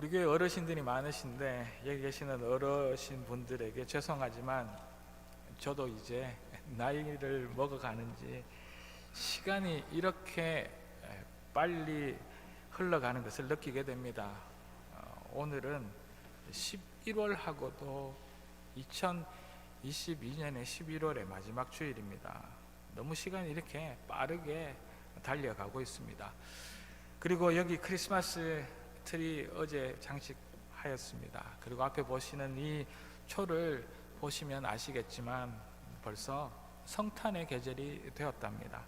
우리 교회 어르신들이 많으신데 여기 계시는 어르신 분들에게 죄송하지만 저도 이제 나이를 먹어가는지 시간이 이렇게 빨리 흘러가는 것을 느끼게 됩니다. 오늘은 11월하고도 2022년의 11월의 마지막 주일입니다. 너무 시간이 이렇게 빠르게 달려가고 있습니다. 그리고 여기 크리스마스 트리 어제 장식하였습니다. 그리고 앞에 보시는 이 초를 보시면 아시겠지만 벌써 성탄의 계절이 되었답니다.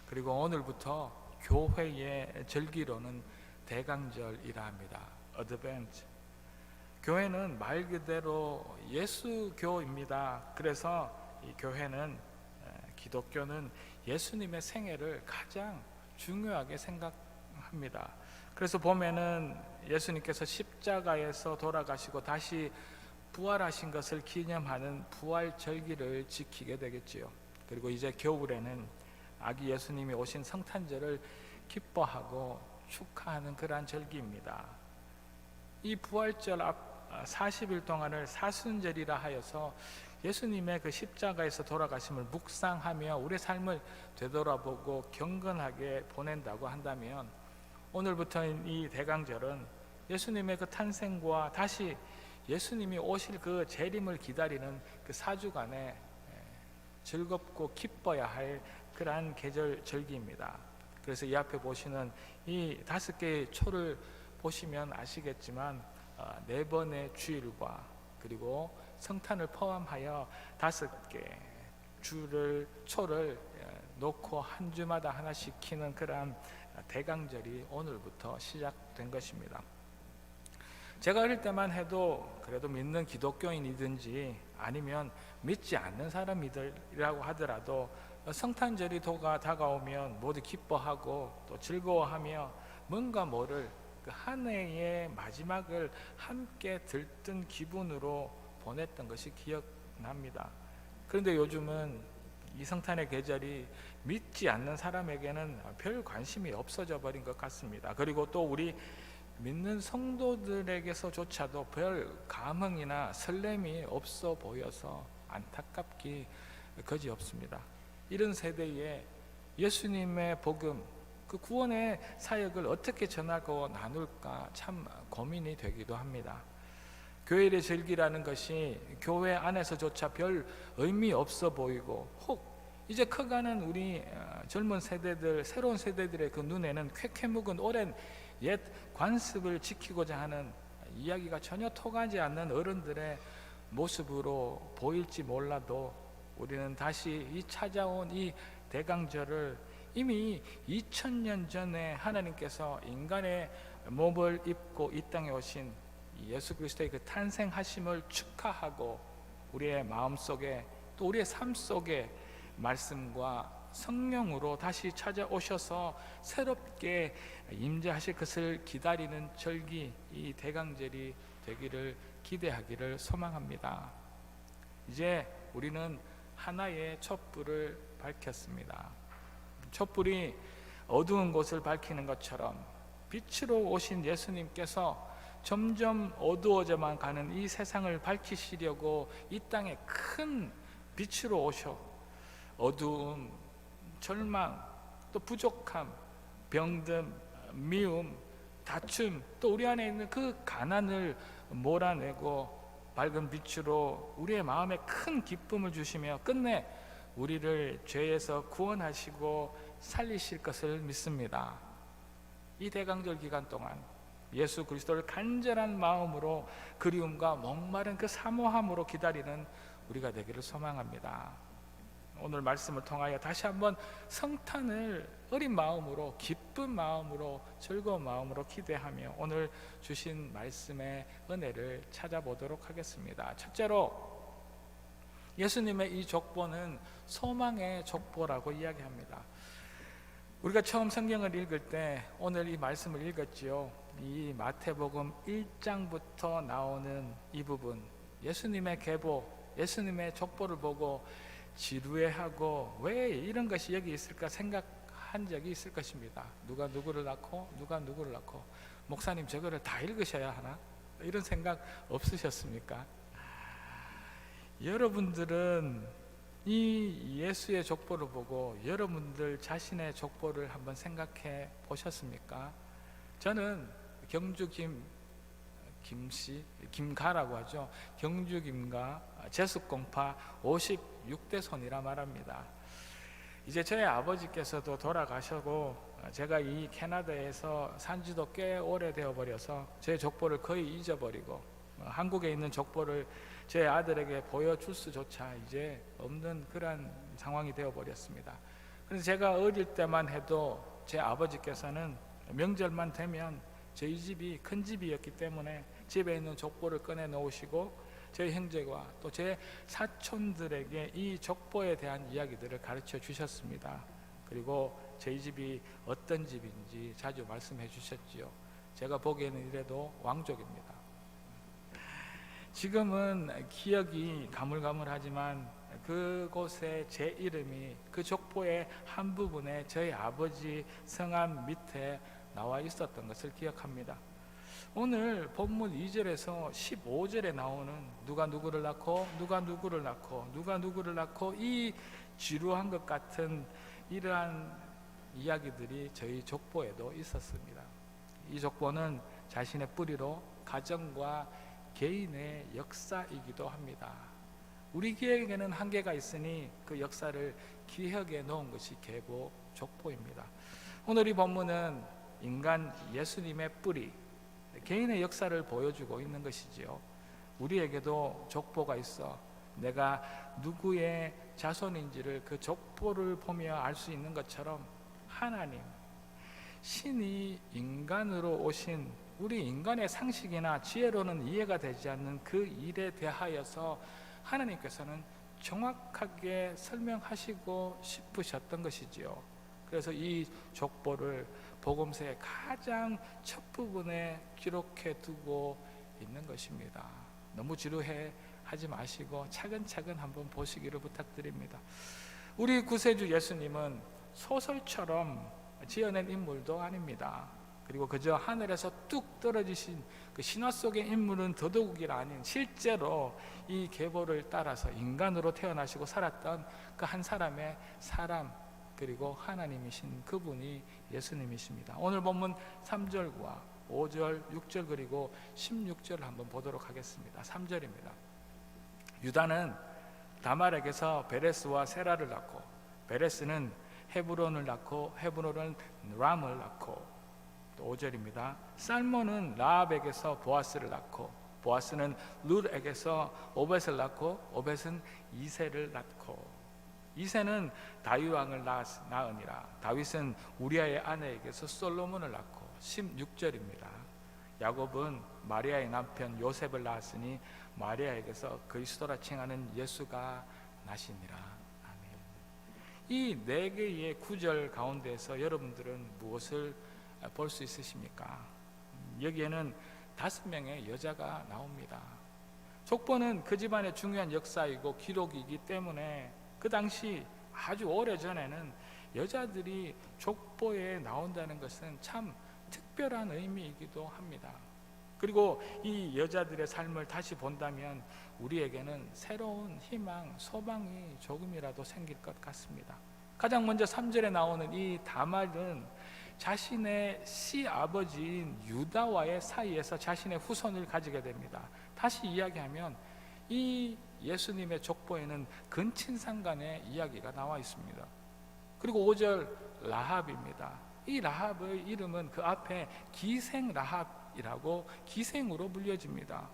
그리고 오늘부터 교회의 절기로는 대강절이라 합니다. 어드벤트. 교회는 말 그대로 예수교입니다. 그래서 이 교회는, 기독교는 예수님의 생애를 가장 중요하게 생각합니다. 그래서 보면은 예수님께서 십자가에서 돌아가시고 다시 부활하신 것을 기념하는 부활절기를 지키게 되겠지요. 그리고 이제 겨울에는 아기 예수님이 오신 성탄절을 기뻐하고 축하하는 그러한 절기입니다. 이 부활절 앞 40일 동안을 사순절이라 하여서 예수님의 그 십자가에서 돌아가심을 묵상하며 우리의 삶을 되돌아보고 경건하게 보낸다고 한다면, 오늘부터는 이 대강절은 예수님의 그 탄생과 다시 예수님이 오실 그 재림을 기다리는 그 4주간에 즐겁고 기뻐야 할 그러한 계절 절기입니다. 그래서 이 앞에 보시는 이 5개의 초를 보시면 아시겠지만 4번의 주일과 그리고 성탄을 포함하여 5개 초를 놓고 한 주마다 하나씩 키는 그러한 대강절이 오늘부터 시작된 것입니다. 제가 어릴 때만 해도 그래도 믿는 기독교인이든지 아니면 믿지 않는 사람이라고 하더라도 성탄절이 다가오면 모두 기뻐하고 또 즐거워하며 뭔가 모를 그 한 해의 마지막을 함께 들뜬 기분으로 보냈던 것이 기억납니다. 그런데 요즘은 이 성탄의 계절이 믿지 않는 사람에게는 별 관심이 없어져 버린 것 같습니다. 그리고 또 우리 믿는 성도들에게서조차도 별 감흥이나 설렘이 없어 보여서 안타깝기 그지없습니다. 이런 세대에 예수님의 복음, 그 구원의 사역을 어떻게 전하고 나눌까 참 고민이 되기도 합니다. 교회의 절기라는 것이 교회 안에서조차 별 의미 없어 보이고, 혹 이제 커가는 우리 젊은 세대들, 새로운 세대들의 그 눈에는 쾌쾌 묵은 오랜 옛 관습을 지키고자 하는 이야기가 전혀 통하지 않는 어른들의 모습으로 보일지 몰라도, 우리는 다시 이 찾아온 이 대강절을 이미 2000년 전에 하나님께서 인간의 몸을 입고 이 땅에 오신 예수 그리스도의 그 탄생하심을 축하하고, 우리의 마음속에 또 우리의 삶 속에 말씀과 성령으로 다시 찾아오셔서 새롭게 임재하실 것을 기다리는 절기, 이 대강절이 되기를 기대하기를 소망합니다. 이제 우리는 하나의 촛불을 밝혔습니다. 촛불이 어두운 곳을 밝히는 것처럼 빛으로 오신 예수님께서 점점 어두워져만 가는 이 세상을 밝히시려고 이 땅에 큰 빛으로 오셔 어두움, 절망, 또 부족함, 병듦, 미움, 다툼, 또 우리 안에 있는 그 가난을 몰아내고 밝은 빛으로 우리의 마음에 큰 기쁨을 주시며 끝내 우리를 죄에서 구원하시고 살리실 것을 믿습니다. 이 대강절 기간 동안 예수 그리스도를 간절한 마음으로 그리움과 목마른 그 사모함으로 기다리는 우리가 되기를 소망합니다. 오늘 말씀을 통하여 다시 한번 성탄을 어린 마음으로, 기쁜 마음으로, 즐거운 마음으로 기대하며 오늘 주신 말씀의 은혜를 찾아보도록 하겠습니다. 첫째로, 예수님의 이 족보는 소망의 족보라고 이야기합니다. 우리가 처음 성경을 읽을 때 오늘 이 말씀을 읽었지요. 이 마태복음 1장부터 나오는 이 부분, 예수님의 계보, 예수님의 족보를 보고 지루해하고 왜 이런 것이 여기 있을까 생각한 적이 있을 것입니다. 누가 누구를 낳고 누가 누구를 낳고 목사님 저거를 다 읽으셔야 하나? 이런 생각 없으셨습니까? 여러분들은 이 예수의 족보를 보고 여러분들 자신의 족보를 한번 생각해 보셨습니까? 저는 경주 김가라고 하죠. 경주 김가 제숫공파 56대 손이라 말합니다. 이제 저희 아버지께서도 돌아가시고 제가 이 캐나다에서 산지도 꽤 오래되어 버려서 제 족보를 거의 잊어버리고 한국에 있는 족보를 제 아들에게 보여줄 수조차 이제 없는 그런 상황이 되어 버렸습니다. 그래서 제가 어릴 때만 해도 제 아버지께서는 명절만 되면 저희 집이 큰 집이었기 때문에 집에 있는 족보를 꺼내 놓으시고 저희 형제와 또 제 사촌들에게 이 족보에 대한 이야기들을 가르쳐 주셨습니다. 그리고 저희 집이 어떤 집인지 자주 말씀해 주셨지요. 제가 보기에는 이래도 왕족입니다. 지금은 기억이 가물가물하지만 그곳에 제 이름이 그 족보의 한 부분에 저희 아버지 성함 밑에 나와 있었던 것을 기억합니다. 오늘 본문 2절에서 15절에 나오는 누가 누구를 낳고 누가 누구를 낳고 누가 누구를 낳고 이 지루한 것 같은 이러한 이야기들이 저희 족보에도 있었습니다. 이 족보는 자신의 뿌리로 가정과 개인의 역사이기도 합니다. 우리 기억에는 한계가 있으니 그 역사를 기억에 놓은 것이 계보 족보입니다. 오늘 이 본문은 인간 예수님의 뿌리, 개인의 역사를 보여주고 있는 것이지요. 우리에게도 족보가 있어 내가 누구의 자손인지를 그 족보를 보며 알 수 있는 것처럼 하나님, 신이 인간으로 오신 우리 인간의 상식이나 지혜로는 이해가 되지 않는 그 일에 대하여서 하나님께서는 정확하게 설명하시고 싶으셨던 것이지요. 그래서 이 족보를 복음서의 가장 첫 부분에 기록해 두고 있는 것입니다. 너무 지루해 하지 마시고 차근차근 한번 보시기를 부탁드립니다. 우리 구세주 예수님은 소설처럼 지어낸 인물도 아닙니다. 그리고 그저 하늘에서 뚝 떨어지신 그 신화 속의 인물은 더더욱이나 아닌 실제로 이 계보를 따라서 인간으로 태어나시고 살았던 그 한 사람의 사람, 그리고 하나님이신 그분이 예수님이십니다. 오늘 본문 3절과 5절, 6절 그리고 16절을 한번 보도록 하겠습니다. 3절입니다. 유다는 다말에게서 베레스와 세라를 낳고 베레스는 헤브론을 낳고 헤브론은 람을 낳고 또 5절입니다. 살몬은 라합에게서 보아스를 낳고 보아스는 룻에게서 오벳을 낳고 오벳은 이새를 낳고 이새는 다윗 왕을 낳으니라. 다윗은 우리아의 아내에게서 솔로몬을 낳고 16절입니다. 야곱은 마리아의 남편 요셉을 낳았으니 마리아에게서 그리스도라 칭하는 예수가 나시니라. 아멘. 이 네 개의 구절 가운데서 여러분들은 무엇을 볼 수 있으십니까? 여기에는 5명의 여자가 나옵니다. 족보는 그 집안의 중요한 역사이고 기록이기 때문에 그 당시 아주 오래전에는 여자들이 족보에 나온다는 것은 참 특별한 의미이기도 합니다. 그리고 이 여자들의 삶을 다시 본다면 우리에게는 새로운 희망, 소망이 조금이라도 생길 것 같습니다. 가장 먼저 3절에 나오는 이 다말은 자신의 시아버지인 유다와의 사이에서 자신의 후손을 가지게 됩니다. 다시 이야기하면 이 예수님의 족보에는 근친상 간의 이야기가 나와 있습니다. 그리고 5절 라합입니다. 이 라합의 이름은 그 앞에 기생 라합이라고 기생으로 불려집니다.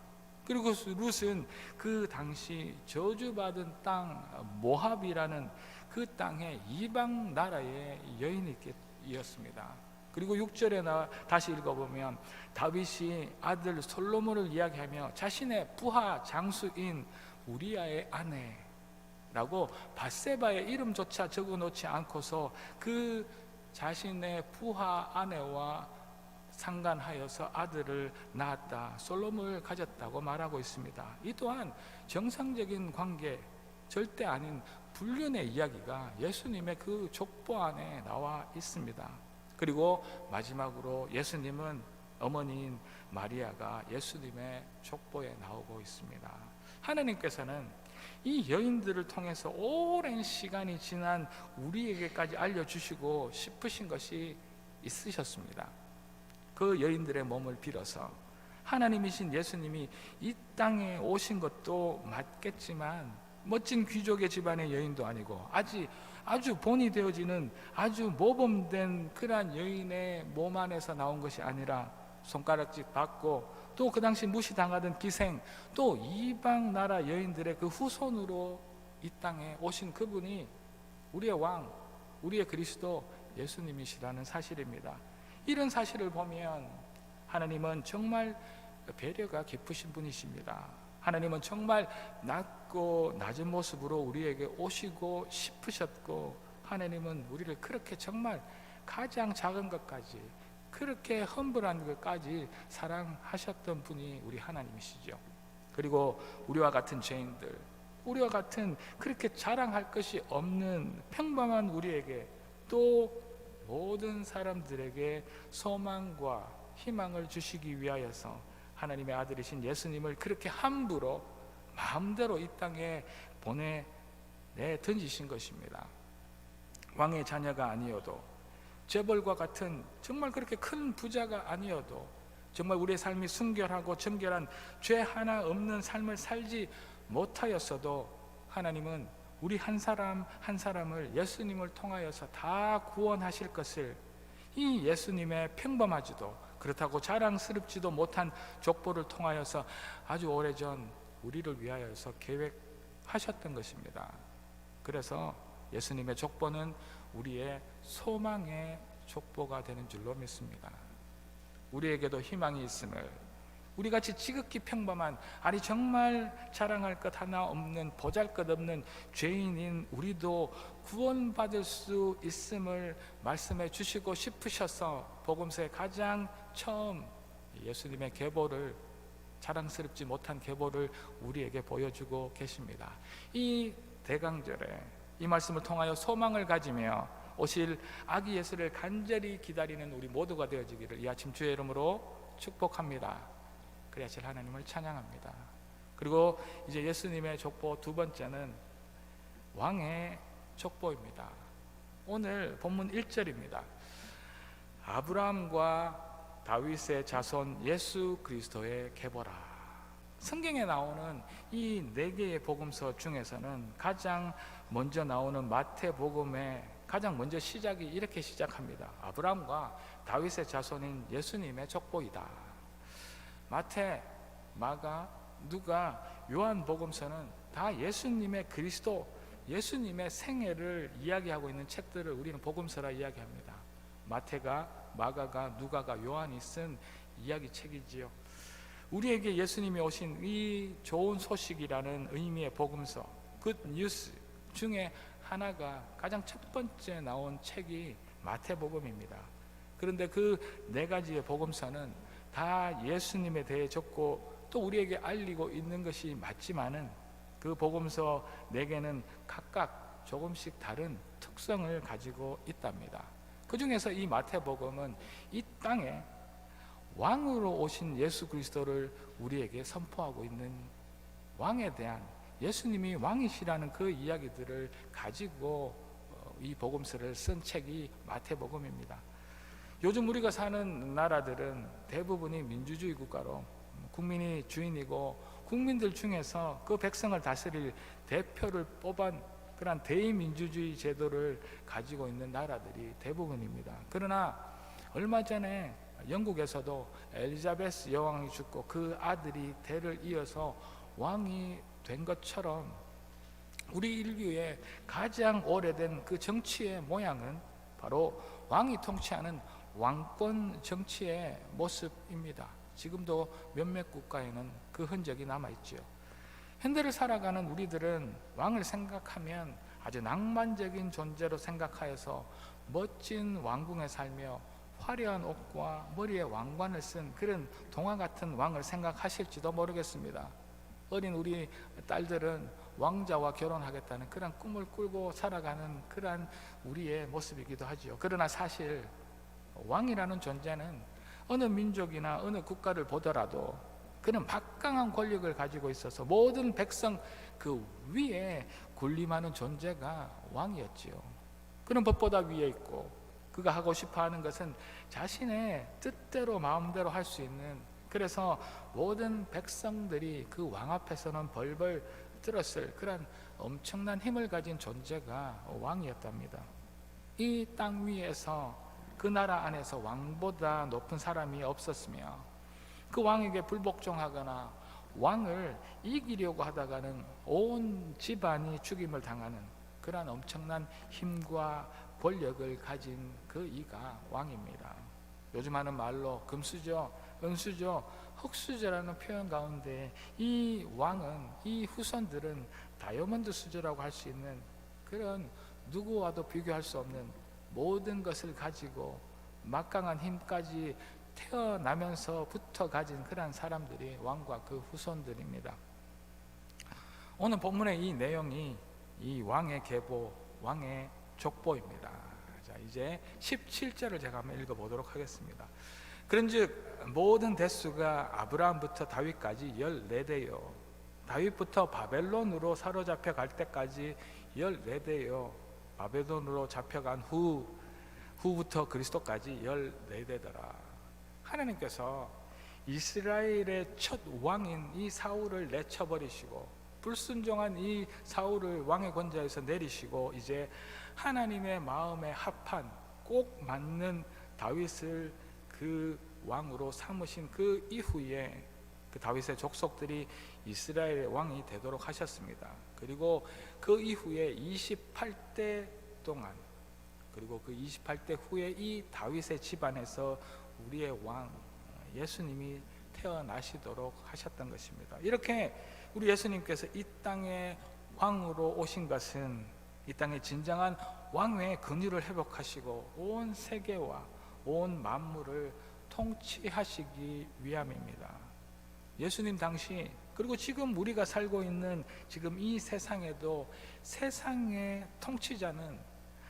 그리고 룻은 그 당시 저주받은 땅 모압이라는 그 땅의 이방 나라의 여인이었습니다. 그리고 6절에 다시 읽어보면 다윗이 아들 솔로몬을 이야기하며 자신의 부하 장수인 우리아의 아내라고 밧세바의 이름조차 적어놓지 않고서 그 자신의 부하 아내와 상관하여서 아들을 낳았다, 솔로몬을 가졌다고 말하고 있습니다. 이 또한 정상적인 관계, 절대 아닌 불륜의 이야기가 예수님의 그 족보 안에 나와 있습니다. 그리고 마지막으로 예수님은 어머니인 마리아가 예수님의 족보에 나오고 있습니다. 하나님께서는 이 여인들을 통해서 오랜 시간이 지난 우리에게까지 알려주시고 싶으신 것이 있으셨습니다. 그 여인들의 몸을 빌어서 하나님이신 예수님이 이 땅에 오신 것도 맞겠지만 멋진 귀족의 집안의 여인도 아니고 아주 본이 되어지는 아주 모범된 그러한 여인의 몸 안에서 나온 것이 아니라 손가락질 받고 또 그 당시 무시당하던 기생, 또 이방 나라 여인들의 그 후손으로 이 땅에 오신 그분이 우리의 왕, 우리의 그리스도 예수님이시라는 사실입니다. 이런 사실을 보면 하나님은 정말 배려가 깊으신 분이십니다. 하나님은 정말 낮고 낮은 모습으로 우리에게 오시고 싶으셨고, 하나님은 우리를 그렇게 정말 가장 작은 것까지, 그렇게 험불한 것까지 사랑하셨던 분이 우리 하나님이시죠. 그리고 우리와 같은 죄인들, 우리와 같은 그렇게 자랑할 것이 없는 평범한 우리에게, 또 모든 사람들에게 소망과 희망을 주시기 위하여서 하나님의 아들이신 예수님을 그렇게 함부로 마음대로 이 땅에 보내내 던지신 것입니다. 왕의 자녀가 아니어도, 재벌과 같은 정말 그렇게 큰 부자가 아니어도, 정말 우리의 삶이 순결하고 정결한 죄 하나 없는 삶을 살지 못하였어도 하나님은 우리 한 사람 한 사람을 예수님을 통하여서 다 구원하실 것을, 이 예수님의 평범하지도 그렇다고 자랑스럽지도 못한 족보를 통하여서 아주 오래전 우리를 위하여서 계획하셨던 것입니다. 그래서 예수님의 족보는 우리의 소망의 족보가 되는 줄로 믿습니다. 우리에게도 희망이 있음을, 우리같이 지극히 평범한, 아니 정말 자랑할 것 하나 없는 보잘것없는 죄인인 우리도 구원받을 수 있음을 말씀해 주시고 싶으셔서 복음서의 가장 처음 예수님의 계보를, 자랑스럽지 못한 계보를 우리에게 보여주고 계십니다. 이 대강절에 이 말씀을 통하여 소망을 가지며 오실 아기 예수를 간절히 기다리는 우리 모두가 되어지기를 이 아침 주의 이름으로 축복합니다. 그리하실 하나님을 찬양합니다. 그리고 이제 예수님의 족보 두 번째는 왕의 족보입니다. 오늘 본문 1절입니다. 아브라함과 다윗의 자손 예수 그리스도의 계보라. 성경에 나오는 이 네 개의 복음서 중에서는 가장 먼저 나오는 마태복음의 가장 먼저 시작이 이렇게 시작합니다. 아브라함과 다윗의 자손인 예수님의 족보이다. 마태, 마가, 누가, 요한복음서는 다 예수님의 그리스도, 예수님의 생애를 이야기하고 있는 책들을 우리는 복음서라 이야기합니다. 마태가, 마가가, 누가가, 요한이 쓴 이야기 책이지요. 우리에게 예수님이 오신 이 좋은 소식이라는 의미의 복음서, 굿 뉴스 중에 하나가, 가장 첫 번째 나온 책이 마태복음입니다. 그런데 그 네 가지의 복음서는 다 예수님에 대해 적고 또 우리에게 알리고 있는 것이 맞지만은, 그 복음서 네 개는 각각 조금씩 다른 특성을 가지고 있답니다. 그 중에서 이 마태복음은 이 땅에 왕으로 오신 예수 그리스도를 우리에게 선포하고 있는, 왕에 대한, 예수님이 왕이시라는 그 이야기들을 가지고 이 복음서를 쓴 책이 마태복음입니다. 요즘 우리가 사는 나라들은 대부분이 민주주의 국가로 국민이 주인이고, 국민들 중에서 그 백성을 다스릴 대표를 뽑은 그런 대의민주주의 제도를 가지고 있는 나라들이 대부분입니다. 그러나 얼마 전에 영국에서도 엘리자베스 여왕이 죽고 그 아들이 대를 이어서 왕이 된 것처럼 우리 인류의 가장 오래된 그 정치의 모양은 바로 왕이 통치하는 왕권 정치의 모습입니다. 지금도 몇몇 국가에는 그 흔적이 남아있죠. 현대를 살아가는 우리들은 왕을 생각하면 아주 낭만적인 존재로 생각하여서 멋진 왕궁에 살며 화려한 옷과 머리에 왕관을 쓴 그런 동화 같은 왕을 생각하실지도 모르겠습니다. 어린 우리 딸들은 왕자와 결혼하겠다는 그런 꿈을 꾸고 살아가는 그런 우리의 모습이기도 하죠. 그러나 사실 왕이라는 존재는 어느 민족이나 어느 국가를 보더라도 그는 막강한 권력을 가지고 있어서 모든 백성 그 위에 군림하는 존재가 왕이었지요. 그는 법보다 위에 있고 그가 하고 싶어 하는 것은 자신의 뜻대로 마음대로 할 수 있는, 그래서 모든 백성들이 그 왕 앞에서는 벌벌 떨었을 그런 엄청난 힘을 가진 존재가 왕이었답니다. 이 땅 위에서 그 나라 안에서 왕보다 높은 사람이 없었으며 그 왕에게 불복종하거나 왕을 이기려고 하다가는 온 집안이 죽임을 당하는 그러한 엄청난 힘과 권력을 가진 그 이가 왕입니다. 요즘 하는 말로 금수저, 은수저, 흙수저라는 표현 가운데 이 왕은, 이 후손들은 다이아몬드 수저라고 할 수 있는 그런 누구와도 비교할 수 없는 모든 것을 가지고 막강한 힘까지 태어나면서부터 가진 그런 사람들이 왕과 그 후손들입니다. 오늘 본문의 이 내용이 이 왕의 계보, 왕의 족보입니다. 자, 이제 17절을 제가 한번 읽어보도록 하겠습니다. 그런즉 모든 대수가 아브라함부터 다윗까지 14대요 다윗부터 바벨론으로 사로잡혀 갈 때까지 14대요 바벨론으로 잡혀간 후부터 그리스도까지 14대더라. 하나님께서 이스라엘의 첫 왕인 이 사울을 내쳐버리시고 불순종한 이 사울을 왕의 권좌에서 내리시고 이제 하나님의 마음에 합한 꼭 맞는 다윗을 그 왕으로 삼으신 그 이후에 그 다윗의 족속들이 이스라엘의 왕이 되도록 하셨습니다. 그리고 그 이후에 28대 동안, 그리고 그 28대 후에 이 다윗의 집안에서 우리의 왕 예수님이 태어나시도록 하셨던 것입니다. 이렇게 우리 예수님께서 이 땅에 왕으로 오신 것은 이 땅의 진정한 왕의 권위를 회복하시고 온 세계와 온 만물을 통치하시기 위함입니다. 예수님 당시, 그리고 지금 우리가 살고 있는 지금 이 세상에도 세상의 통치자는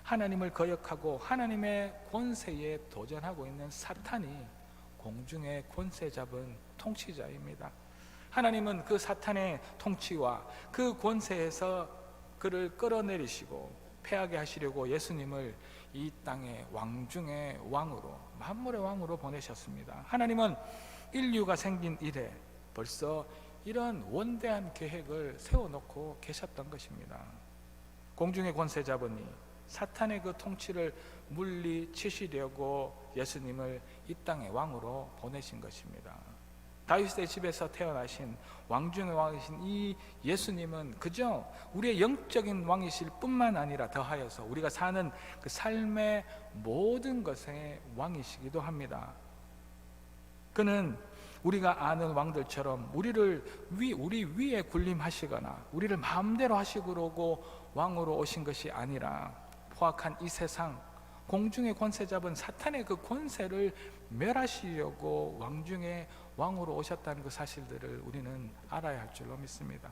하나님을 거역하고 하나님의 권세에 도전하고 있는 사탄이 공중의 권세 잡은 통치자입니다. 하나님은 그 사탄의 통치와 그 권세에서 그를 끌어내리시고 패하게 하시려고 예수님을 이 땅의 왕 중의 왕으로, 만물의 왕으로 보내셨습니다. 하나님은 인류가 생긴 이래 벌써 이런 원대한 계획을 세워놓고 계셨던 것입니다. 공중의 권세 잡으니 사탄의 그 통치를 물리치시려고 예수님을 이 땅의 왕으로 보내신 것입니다. 다윗의 집에서 태어나신 왕 중의 왕이신 이 예수님은 그저 우리의 영적인 왕이실 뿐만 아니라 더하여서 우리가 사는 그 삶의 모든 것의 왕이시기도 합니다. 그는 우리가 아는 왕들처럼 우리 위에 군림하시거나 우리를 마음대로 하시려고 왕으로 오신 것이 아니라 포악한 이 세상, 공중의 권세 잡은 사탄의 그 권세를 멸하시려고 왕 중에 왕으로 오셨다는 그 사실들을 우리는 알아야 할 줄로 믿습니다.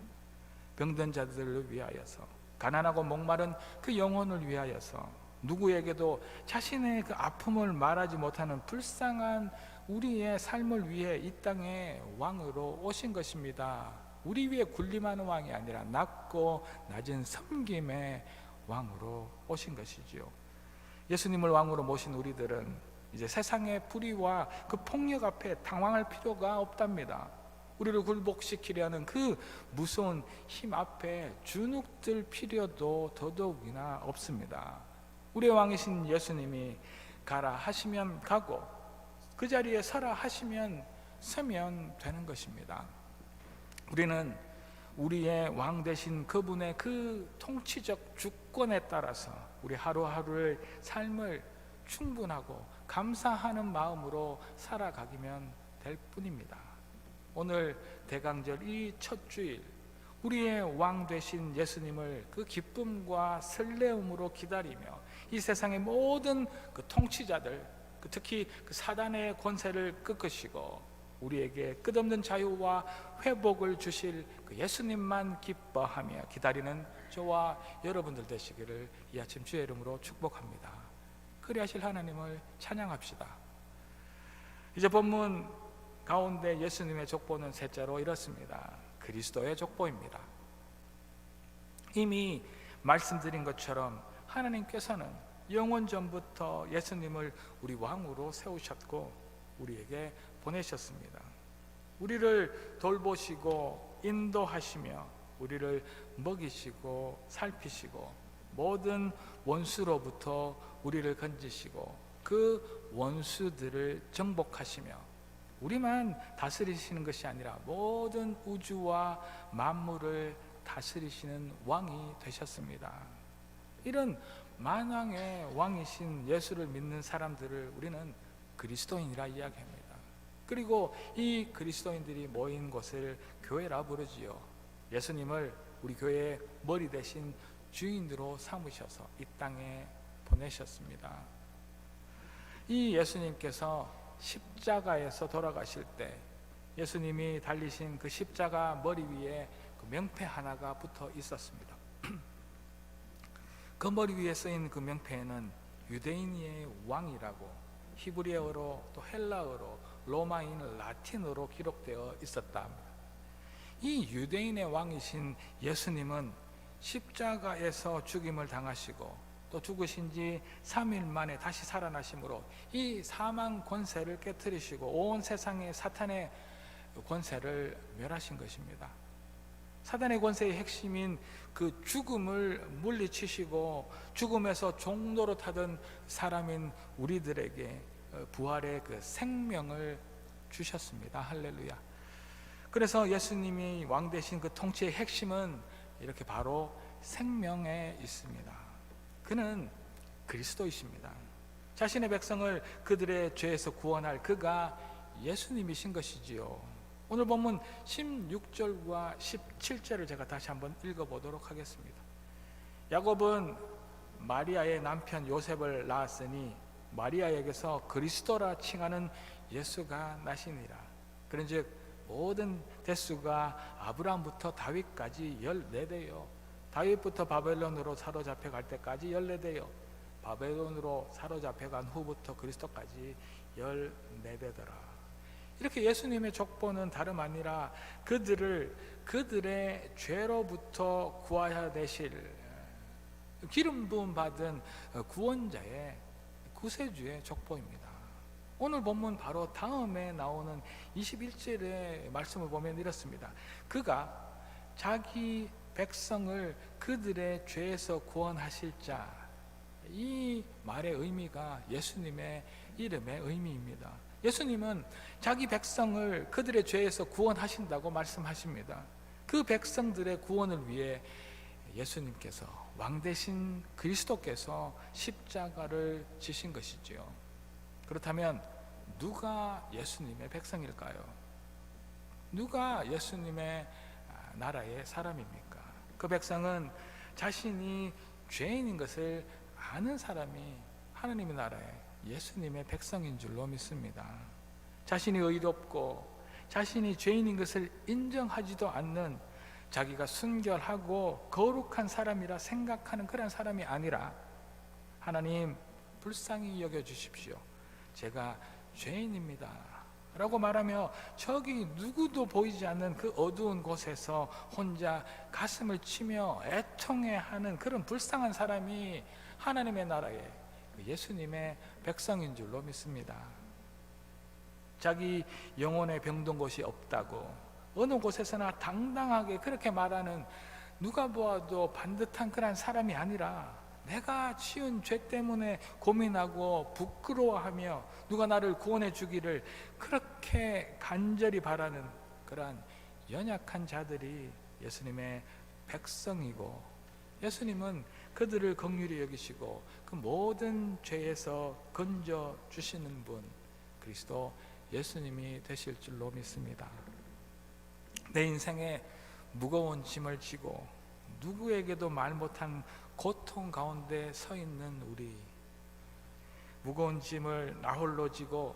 병든 자들을 위하여서, 가난하고 목마른 그 영혼을 위하여서, 누구에게도 자신의 그 아픔을 말하지 못하는 불쌍한 우리의 삶을 위해 이 땅에 왕으로 오신 것입니다. 우리 위에 군림하는 왕이 아니라 낮고 낮은 섬김의 왕으로 오신 것이지요. 예수님을 왕으로 모신 우리들은 이제 세상의 불의와 그 폭력 앞에 당황할 필요가 없답니다. 우리를 굴복시키려는 그 무서운 힘 앞에 주눅들 필요도 더더욱이나 없습니다. 우리의 왕이신 예수님이 가라 하시면 가고 그 자리에 서라 하시면 서면 되는 것입니다. 우리는 우리의 왕 되신 그분의 그 통치적 주권에 따라서 우리 하루하루의 삶을 충분하고 감사하는 마음으로 살아가기면 될 뿐입니다. 오늘 대강절 이 첫 주일, 우리의 왕 되신 예수님을 그 기쁨과 설레움으로 기다리며 이 세상의 모든 그 통치자들, 특히 그 사단의 권세를 꺾으시고 우리에게 끝없는 자유와 회복을 주실 그 예수님만 기뻐하며 기다리는 저와 여러분들 되시기를 이 아침 주의 이름으로 축복합니다. 그리하실 하나님을 찬양합시다. 이제 본문 가운데 예수님의 족보는 셋째로 이렇습니다. 그리스도의 족보입니다. 이미 말씀드린 것처럼 하나님께서는 영원 전부터 예수님을 우리 왕으로 세우셨고 우리에게 보내셨습니다. 우리를 돌보시고 인도하시며 우리를 먹이시고 살피시고 모든 원수로부터 우리를 건지시고 그 원수들을 정복하시며 우리만 다스리시는 것이 아니라 모든 우주와 만물을 다스리시는 왕이 되셨습니다. 이런 만왕의 왕이신 예수를 믿는 사람들을 우리는 그리스도인이라 이야기합니다. 그리고 이 그리스도인들이 모인 곳을 교회라 부르지요. 예수님을 우리 교회의 머리 대신 주인으로 삼으셔서 이 땅에 보내셨습니다. 이 예수님께서 십자가에서 돌아가실 때 예수님이 달리신 그 십자가 머리 위에 그 명패 하나가 붙어 있었습니다. 그 머리 위에 쓰인 그 명패에는 유대인의 왕이라고 히브리어로 또 헬라어로 로마인 라틴어로 기록되어 있었다. 이 유대인의 왕이신 예수님은 십자가에서 죽임을 당하시고 또 죽으신 지 3일 만에 다시 살아나심으로 이 사망 권세를 깨뜨리시고 온 세상의 사탄의 권세를 멸하신 것입니다. 사단의 권세의 핵심인 그 죽음을 물리치시고 죽음에서 종로로 타던 사람인 우리들에게 부활의 그 생명을 주셨습니다. 할렐루야. 그래서 예수님이 왕 되신 그 통치의 핵심은 이렇게 바로 생명에 있습니다. 그는 그리스도이십니다. 자신의 백성을 그들의 죄에서 구원할 그가 예수님이신 것이지요. 오늘 본문 16절과 17절을 제가 다시 한번 읽어보도록 하겠습니다. 야곱은 마리아의 남편 요셉을 낳았으니 마리아에게서 그리스도라 칭하는 예수가 나시니라. 그런즉 모든 대수가 아브라함부터 다윗까지 14대요 다윗부터 바벨론으로 사로잡혀 갈 때까지 14대요 바벨론으로 사로잡혀 간 후부터 그리스도까지 14대더라. 이렇게 예수님의 족보는 다름 아니라 그들의 죄로부터 구하여 내실 기름 부음 받은 구원자의 구세주의 족보입니다. 오늘 본문 바로 다음에 나오는 21절의 말씀을 보면 이렇습니다. 그가 자기 백성을 그들의 죄에서 구원하실 자. 이 말의 의미가 예수님의 이름의 의미입니다. 예수님은 자기 백성을 그들의 죄에서 구원하신다고 말씀하십니다. 그 백성들의 구원을 위해 예수님께서 왕 대신 그리스도께서 십자가를 지신 것이지요. 그렇다면 누가 예수님의 백성일까요? 누가 예수님의 나라의 사람입니까? 그 백성은 자신이 죄인인 것을 아는 사람이 하나님의 나라의 예수님의 백성인 줄로 믿습니다. 자신이 의롭고 자신이 죄인인 것을 인정하지도 않는 자기가 순결하고 거룩한 사람이라 생각하는 그런 사람이 아니라 하나님 불쌍히 여겨주십시오. 제가 죄인입니다 라고 말하며 저기 누구도 보이지 않는 그 어두운 곳에서 혼자 가슴을 치며 애통해하는 그런 불쌍한 사람이 하나님의 나라의 예수님의 백성인 줄로 믿습니다. 자기 영혼에 병든 곳이 없다고 어느 곳에서나 당당하게 그렇게 말하는 누가 보아도 반듯한 그런 사람이 아니라 내가 지은 죄 때문에 고민하고 부끄러워하며 누가 나를 구원해 주기를 그렇게 간절히 바라는 그러한 연약한 자들이 예수님의 백성이고 예수님은 그들을 긍휼히 여기시고 그 모든 죄에서 건져 주시는 분 그리스도 예수님이 되실 줄로 믿습니다. 내 인생에 무거운 짐을 지고 누구에게도 말 못한 고통 가운데 서 있는 우리, 무거운 짐을 나홀로 지고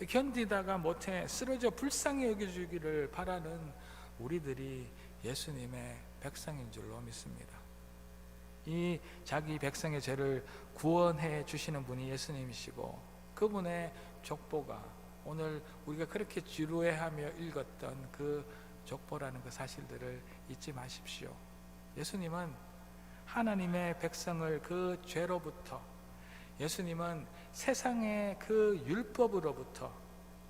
견디다가 못해 쓰러져 불쌍히 여겨주기를 바라는 우리들이 예수님의 백성인 줄로 믿습니다. 이 자기 백성의 죄를 구원해 주시는 분이 예수님이시고 그분의 족보가 오늘 우리가 그렇게 지루해하며 읽었던 그 족보라는 그 사실들을 잊지 마십시오. 예수님은 하나님의 백성을 그 죄로부터, 예수님은 세상의 그 율법으로부터,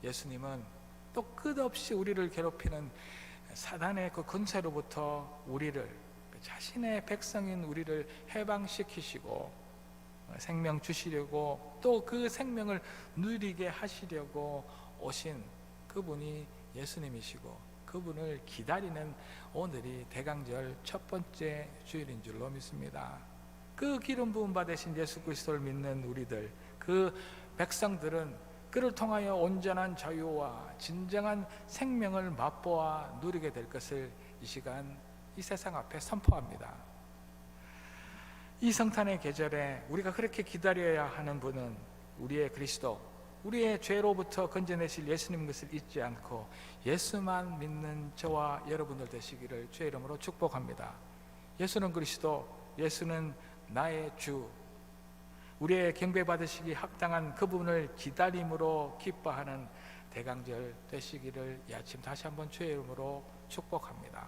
예수님은 또 끝없이 우리를 괴롭히는 사단의 그 권세로부터 우리를, 자신의 백성인 우리를 해방시키시고 생명 주시려고, 또 그 생명을 누리게 하시려고 오신 그분이 예수님이시고, 그분을 기다리는 오늘이 대강절 첫 번째 주일인 줄로 믿습니다. 그 기름 부음 받으신 예수 그리스도를 믿는 우리들, 그 백성들은 그를 통하여 온전한 자유와 진정한 생명을 맛보아 누리게 될 것을 이 시간 이 세상 앞에 선포합니다. 이 성탄의 계절에 우리가 그렇게 기다려야 하는 분은 우리의 그리스도, 우리의 죄로부터 건져내실 예수님 것을 잊지 않고 예수만 믿는 저와 여러분들 되시기를 주의 이름으로 축복합니다. 예수는 그리스도, 예수는 나의 주, 우리의 경배받으시기 합당한 그분을 기다림으로 기뻐하는 대강절 되시기를 이 아침 다시 한번 주의 이름으로 축복합니다.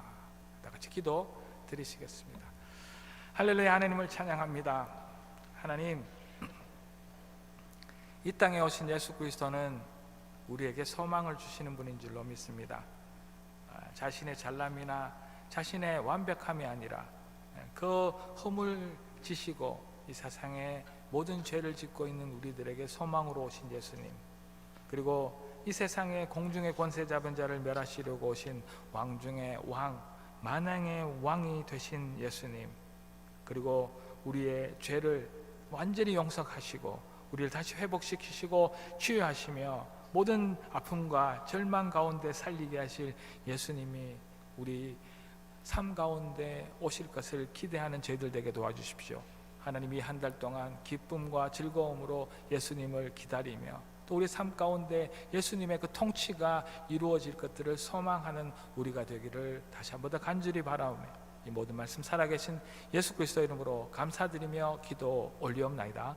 다 같이 기도 드리시겠습니다. 할렐루야. 하나님을 찬양합니다. 하나님, 이 땅에 오신 예수 그리스도는 우리에게 소망을 주시는 분인 줄로 믿습니다. 자신의 잘남이나 자신의 완벽함이 아니라 그 허물 지시고 이 세상에 모든 죄를 짓고 있는 우리들에게 소망으로 오신 예수님, 그리고 이 세상의 공중의 권세 잡은 자를 멸하시려고 오신 왕 중의 왕, 만왕의 왕이 되신 예수님, 그리고 우리의 죄를 완전히 용서하시고 우리를 다시 회복시키시고 치유하시며 모든 아픔과 절망 가운데 살리게 하실 예수님이 우리 삶 가운데 오실 것을 기대하는 저희들 되게 도와주십시오. 하나님, 이 한 달 동안 기쁨과 즐거움으로 예수님을 기다리며 또 우리 삶 가운데 예수님의 그 통치가 이루어질 것들을 소망하는 우리가 되기를 다시 한번 더 간절히 바라오며 이 모든 말씀 살아계신 예수 그리스도 이름으로 감사드리며 기도 올리옵나이다.